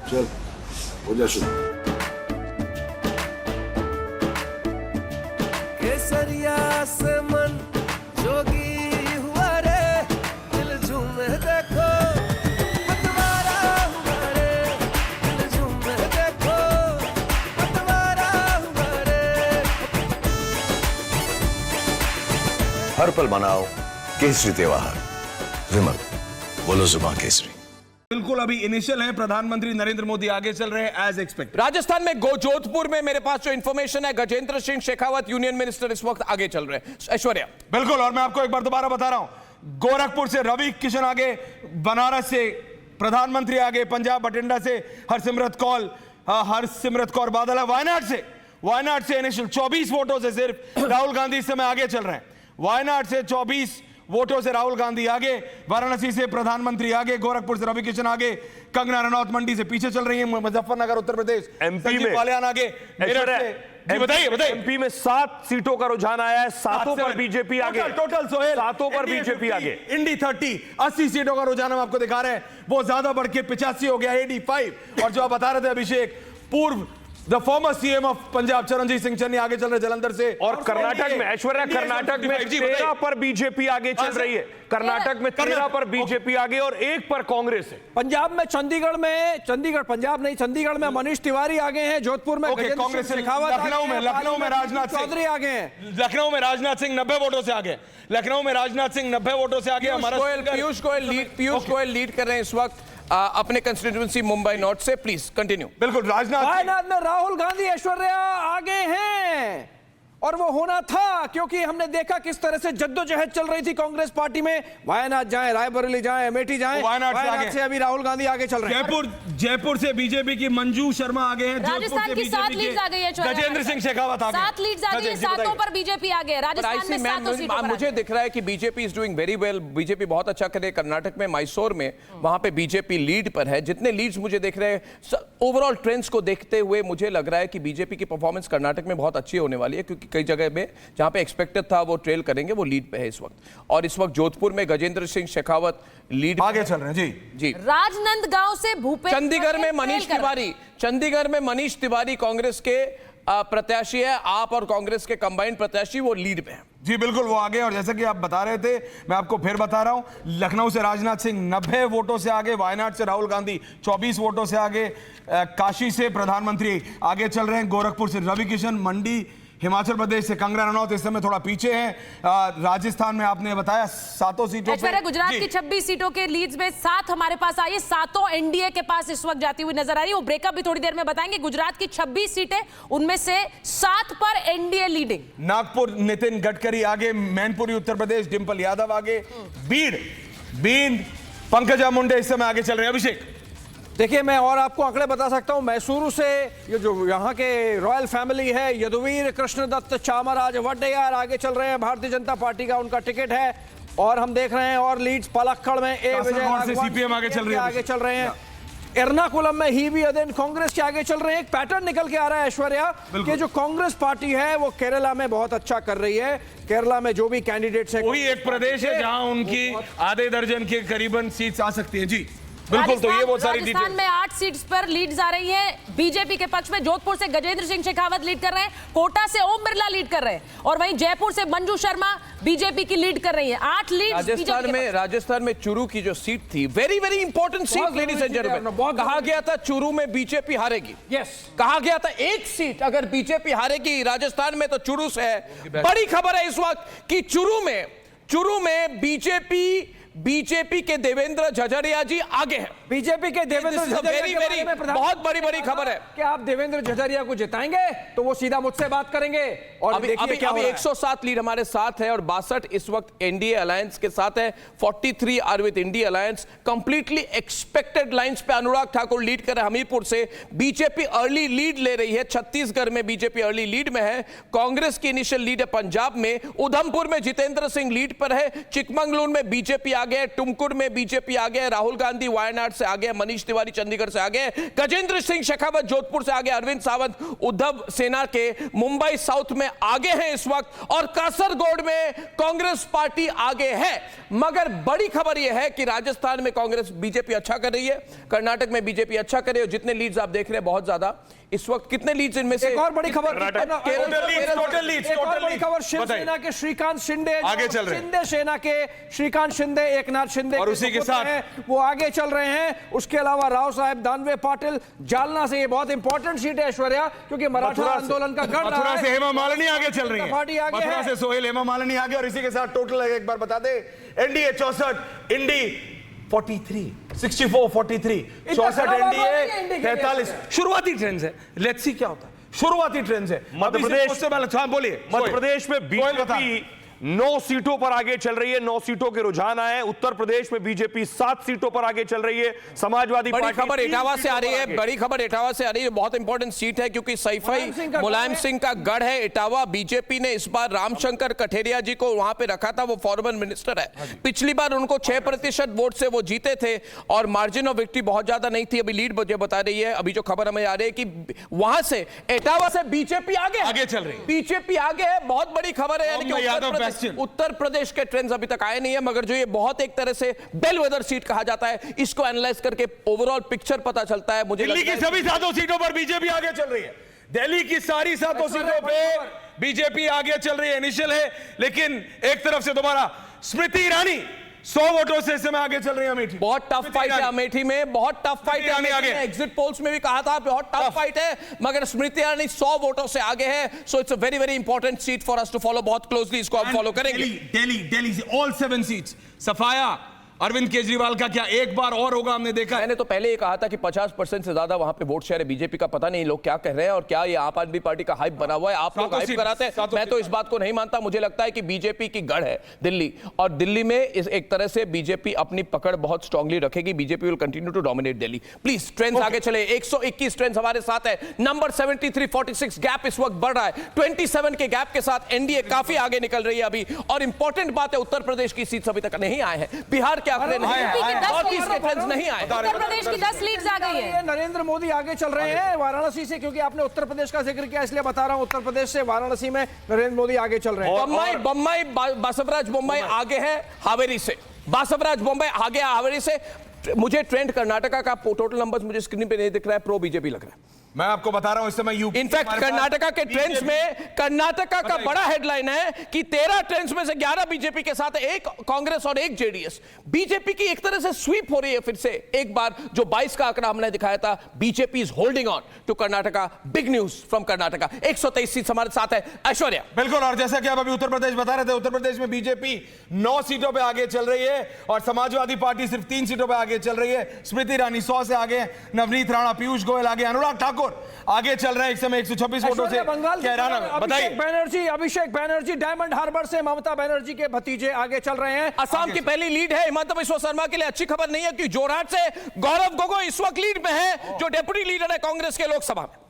चल हो जा शुरू। केसरिया से मन जोगी हुआ रे, दिल झूमे देखो पतवारा हुआ रे, दिल झूमे देखो पतवारा हुआ रे। हर पल मनाओ केसरी त्योहार। विमल, बोलो जुबान केसरी। बिल्कुल अभी इनिशियल है। प्रधानमंत्री नरेंद्र मोदी आगे चल रहे हैं एज एक्सपेक्टेड। राजस्थान में जोधपुर में मेरे पास जो इंफॉर्मेशन है, गजेंद्र सिंह शेखावत यूनियन मिनिस्टर इस वक्त आगे चल रहे हैं। ऐश्वर्या। बिल्कुल, और मैं आपको एक बार दोबारा बता रहा हूं, गोरखपुर से रवि किशन आगे, बनारस से प्रधानमंत्री आगे, पंजाब बठिंडा से हरसिमरत कौर बादल है, वायनाड से इनिशियल 24 वोटों से सिर्फ राहुल गांधी इस समय आगे चल रहे हैं। वायनाड से 24 वोटों से राहुल गांधी आगे, वाराणसी से प्रधानमंत्री आगे, गोरखपुर से रवि किशन आगे, कंगना रनौत मंडी से पीछे चल रही है, मुजफ्फरनगर उत्तर प्रदेश एमपी में बालियान आगे, मेरठ से। जी बताइए। एमपी में 7 सीटों का रुझान आया है, 7 पर बीजेपी आगे। टोटल सोहेल 7 पर बीजेपी आगे। इंडी 30 80 सीटों का रुझान हम आपको दिखा रहे हैं, वो ज्यादा बढ़ के 85 हो गया, 85। और जो आप बता रहे थे अभिषेक, पूर्व the former CM of Punjab Charanjit Singh Channi आगे चल रहे जलंधर से। और कर्नाटक में ऐश्वर्या, कर्नाटक में 13 पर बीजेपी आगे चल रही है। कर्नाटक में 13 पर बीजेपी आगे और 1 पर कांग्रेस है। पंजाब में चंडीगढ़ पंजाब नहीं, चंडीगढ़ में मनीष तिवारी आगे हैं, जोधपुर में कांग्रेस शेखावत, लखनऊ में राजनाथ चौधरी आगे हैं, लखनऊ में राजनाथ सिंह 90 वोटों से आगे, लखनऊ में राजनाथ सिंह 90 वोटों से आगे। पीयूष गोयल लीड कर रहे हैं इस वक्त अपने कंस्टिट्यूएंसी मुंबई नॉर्थ से। Please continue. बिल्कुल, वायनाड में राहुल गांधी ऐश्वर्या आगे हैं, और वो होना था क्योंकि हमने देखा किस तरह से जद्दोजहद चल रही थी कांग्रेस पार्टी में। वायनाड जाए, रायबरेली जाए, अमेठी जाए, वायनाड से अभी राहुल गांधी आगे चल रहे हैं। जयपुर से बीजेपी की मंजू शर्मा आगे हैं, राजस्थान की 7 लीड्स आ गई है, गजेंद्र सिंह शेखावत आगे, 7 लीड्स आ गई है, 7 पर बीजेपी आगे है। राजस्थान में 7 सीटों पर मुझे दिख रहा है कि BJP is doing very well, BJP बहुत अच्छा करे। कर्नाटक में मैसूर में वहां पे बीजेपी लीड पर है। जितने लीड्स मुझे दिख रहे हैं, ओवरऑल ट्रेंड्स को देखते हुए मुझे लग रहा है कि बीजेपी की परफॉर्मेंस कर्नाटक में बहुत अच्छी होने वाली है, क्योंकि कई जगह में जहां पे एक्सपेक्टेड था वो ट्रेल करेंगे, वो लीड पे है इस वक्त। और इस वक्त जोधपुर में गजेंद्र सिंह शेखावत लीड आगे चल रहे हैं। जी राजनांदगांव से भूपेश, चंडीगढ़ में मनीष तिवारी कांग्रेस के प्रत्याशी है। आप और कांग्रेस के कंबाइंड प्रत्याशी वो लीड पे हैं। जी बिल्कुल, वो आगे। और जैसा कि आप बता रहे थे, मैं आपको फिर बता रहा हूं, लखनऊ से राजनाथ सिंह 90 वोटों से आगे, वायनाड से राहुल गांधी 24 वोटों से आगे, काशी से प्रधानमंत्री आगे चल रहे हैं, गोरखपुर से रवि किशन, मंडी हिमाचल प्रदेश से कंगना रनौत इस समय थोड़ा पीछे हैं। राजस्थान में आपने बताया 7 सीटों पे। गुजरात की 26 सीटों के लीड्स में 7 हमारे पास आई है, 7 एनडीए के पास इस वक्त जाती हुई नजर आ रही है। वो ब्रेकअप भी थोड़ी देर में बताएंगे। गुजरात की 26 सीटें, उनमें से 7 पर एनडीए लीडिंग। नागपुर नितिन गडकरी आगे, मैनपुरी उत्तर प्रदेश डिंपल यादव आगे, बीड पंकजा मुंडे इस समय आगे चल रहे हैं। अभिषेक देखिए, मैं और आपको आंकड़े बता सकता हूं। मैसूरू से ये जो यहाँ के रॉयल फैमिली है, यदुवीर कृष्णदत्त चामराज वड्डेयार आगे चल रहे हैं, भारतीय जनता पार्टी का उनका टिकट है। और हम देख रहे हैं और लीड्स पलक्कड़ में सीपीएम आगे चल रहे हैं। एर्नाकुलम में हीवी अदेन कांग्रेस के आगे चल रहे हैं। एक पैटर्न निकल के आ रहा है ऐश्वर्या कि जो कांग्रेस पार्टी है वो केरला में बहुत अच्छा कर रही है। केरला में जो भी कैंडिडेट्स हैं, वही एक प्रदेश है जहां उनकी आधे दर्जन के करीबन सीट्स आ सकती हैं। जी बिल्कुल, तो ये बहुत सारी राजस्थान में 8 सीट्स पर लीड्स आ रही हैं बीजेपी के पक्ष में। जोधपुर से गजेंद्र सिंह शेखावत लीड कर रहे हैं, कोटा से ओम बिरला लीड कर रहे हैं, और वहीं जयपुर से मंजू शर्मा बीजेपी की लीड कर रही है। 8 लीड्स राजस्थान में चूरू की जो सीट थी, very very important seat, ladies and gentleman, कहा गया था चूरू में बीजेपी हारेगी। कहा गया था एक सीट अगर बीजेपी हारेगी राजस्थान में तो चूरू से है। बड़ी खबर है इस वक्त कि चूरू में बीजेपी के देवेंद्र झझड़िया जी आगे हैं। बीजेपी के देवेंद्र झझड़िया बहुत बड़ी खबर है कि आप देवेंद्र झझड़िया को जिताएंगे तो वो सीधा मुझसे बात करेंगे। और अभी 107 लीड हमारे साथ है और 62 इस वक्त एनडीए अलायंस के साथ है। 43 are with India alliance. Completely expected lines पे अनुराग ठाकुर लीड कर रहे हैं हमीरपुर से। बीजेपी अर्ली लीड ले रही है, छत्तीसगढ़ में बीजेपी अर्ली लीड में है। कांग्रेस की इनिशियल लीड है पंजाब में। उधमपुर में जितेंद्र सिंह लीड पर है। चिकमंगलुरु में बीजेपी आगे है, टुमकुर में बीजेपी आगे है। राहुल गांधी वायनाड से आगे, मनीष तिवारी चंडीगढ़ से आगे, गजेंद्र सिंह शेखावत जोधपुर से आगे, अरविंद सावंत उद्धव सेना के मुंबई साउथ में आगे हैं इस वक्त, और कासरगोड में कांग्रेस पार्टी आगे है। मगर बड़ी खबर यह है कि राजस्थान में कांग्रेस बीजेपी अच्छा कर रही है, कर्नाटक में बीजेपी अच्छा कर रही है। जितने लीड्स आप देख रहे हैं बहुत ज्यादा इस वक्त, कितने लीड्स इनमें से? एक और बड़ी खबर, टोटल खबर शिवसेना के श्रीकांत शिंदे आगे चल रहे हैं। शिंदे सेना के श्रीकांत शिंदे, एकनाथ शिंदे और उसी के साथ वो आगे चल रहे हैं। उसके अलावा राव साहेब दानवे पाटिल जालना से, ये बहुत इंपॉर्टेंट सीट है ऐश्वर्या, क्योंकि मराठा आंदोलन का गढ़ रहा मथुरा है। से हेमा मालिनी आगे चल रही है, पार्टी आगे मथुरा है। से सोहेल, हेमा मालिनी आगे, और इसी के साथ टोटल एक बार बता दे, एनडीए 64, इंडी 43, 64 43, 64 एनडीए 43। शुरुआती ट्रेंड्स है, लेट्स सी क्या होता है, शुरुआती ट्रेंड्स है। मध्य प्रदेश, बोलिए। मध्य प्रदेश में बीजेपी 9 सीटों पर आगे चल रही है, 9 सीटों के रुझान आए। उत्तर प्रदेश में बीजेपी 7 सीटों पर आगे चल रही है। समाजवादी बड़ी पार्टी खबर 3 इटावा से आ रही है, सीटों पर बड़ी खबर इटावा से आ रही है। बहुत इंपॉर्टेंट सीट है क्योंकि सईफई मुलायम सिंह का गढ़ है इटावा। बीजेपी ने इस बार रामशंकर कठेरिया जी को वहां पे रखा था, वो फॉरेन मिनिस्टर है। पिछली बार उनको 6% वोट से वो जीते थे और मार्जिन ऑफ विक्ट्री बहुत ज्यादा नहीं थी। अभी लीड मुझे बता रही है, अभी जो खबर हमें आ रही है कि वहां से इटावा से बीजेपी आगे चल रही है, बीजेपी आगे है। बहुत बड़ी खबर है, यानी कि उत्तर प्रदेश के ट्रेंड्स अभी तक आए नहीं है, मगर जो ये बहुत एक तरह से बेलवेदर सीट कहा जाता है, इसको एनालाइज करके ओवरऑल पिक्चर पता चलता है। मुझे दिल्ली की सभी 7 सीटों पर बीजेपी आगे चल रही है, दिल्ली की सारी 7 सीटों पे बीजेपी आगे चल रही है। इनिशियल है, लेकिन एक तरफ से दोबारा स्मृति ईरानी 100 वोटों से इस समय आगे चल रही है अमेठी। बहुत टफ फाइट है अमेठी में, बहुत टफ फाइट है अमेठी में। एग्जिट पोल्स में भी कहा था बहुत टफ फाइट है, मगर स्मृति ईरानी 100 वोटों से आगे है। So it's a very very important seat for us to follow. बहुत क्लोजली इसको हम फॉलो करेंगे। दिल्ली से ऑल 7 सीट्स सफाया अरविंद केजरीवाल का क्या एक बार और होगा? हमने देखा, मैंने तो पहले ये कहा था कि 50% से ज्यादा वहां पे वोट शेयर है बीजेपी का। पता नहीं लोग क्या कह रहे हैं और क्या ये आप आदमी पार्टी का हाइप बना हुआ है। आप लोग हाइप कराते हैं, मैं तो इस बात को नहीं मानता। मुझे लगता है कि बीजेपी की गढ़ है दिल्ली, और दिल्ली में इस एक तरह से बीजेपी अपनी पकड़ बहुत स्ट्रांगली रखेगी। BJP will continue to dominate Delhi. Please trends आगे चले। 121 ट्रेंड्स हमारे साथ है। नंबर 73-46 गैप इस वक्त बढ़ रहा है। 27 के गैप के साथ एनडीए काफी आगे निकल रही है अभी। और इंपॉर्टेंट बात है, उत्तर प्रदेश की सीट्स अभी तक नहीं आए हैं, बिहार के आंकड़े नहीं आए, नॉर्थ ईस्ट के ट्रेंड्स नहीं आए। उत्तर प्रदेश की 10 लीड्स आ गई है। नरेंद्र मोदी आगे चल रहे हैं वाराणसी से, क्योंकि आपने उत्तर प्रदेश का जिक्र किया इसलिए बता रहा हूं। उत्तर प्रदेश से वाराणसी में नरेंद्र मोदी आगे चल रहे हैं। बम्बई बासवराज बम्बई आगे है हावेरी से। बासवराज बम्बई आगे हावेरी से। मुझे ट्रेंड कर्नाटका का टोटल नंबर्स मुझे स्क्रीन पे नहीं दिख रहा है, प्रो बीजेपी लग रहा है। मैं आपको बता रहा हूं इस समय यूपी, इनफैक्ट कर्नाटका के ट्रेंड्स में कर्नाटका का बड़ा हेडलाइन है कि 13 ट्रेंड्स में से 11 बीजेपी के साथ, 1 कांग्रेस और 1 जेडीएस। बीजेपी की एक तरह से स्वीप हो रही है फिर से एक बार। जो 22 का आंकड़ा हमने दिखाया था, BJP is holding on to Karnataka. Big news from Karnataka. 123 seat हमारे साथ है ऐश्वर्या। बिल्कुल, और जैसा कि आप अभी उत्तर प्रदेश बता रहे थे, उत्तर प्रदेश में बीजेपी 9 सीटों पे आगे चल रही है और समाजवादी पार्टी सिर्फ 3 सीटों पे आगे चल रही है। स्मृति ईरानी 100 से आगे, नवनीत राणा, पीयूष गोयल आगे, अनुराग ठाकुर आगे चल रहे हैं इस समय 126 वोटों से। बंगाल बताइए। अभिषेक बनर्जी डायमंड हार्बर से ममता बनर्जी के भतीजे आगे चल रहे हैं। असम की पहली लीड है हिमंता बिस्वा शर्मा के लिए। अच्छी खबर नहीं है कि जोरहाट से गौरव गोगोई इस वक्त लीड में है, जो डेप्यूटी लीडर है कांग्रेस के लोकसभा में।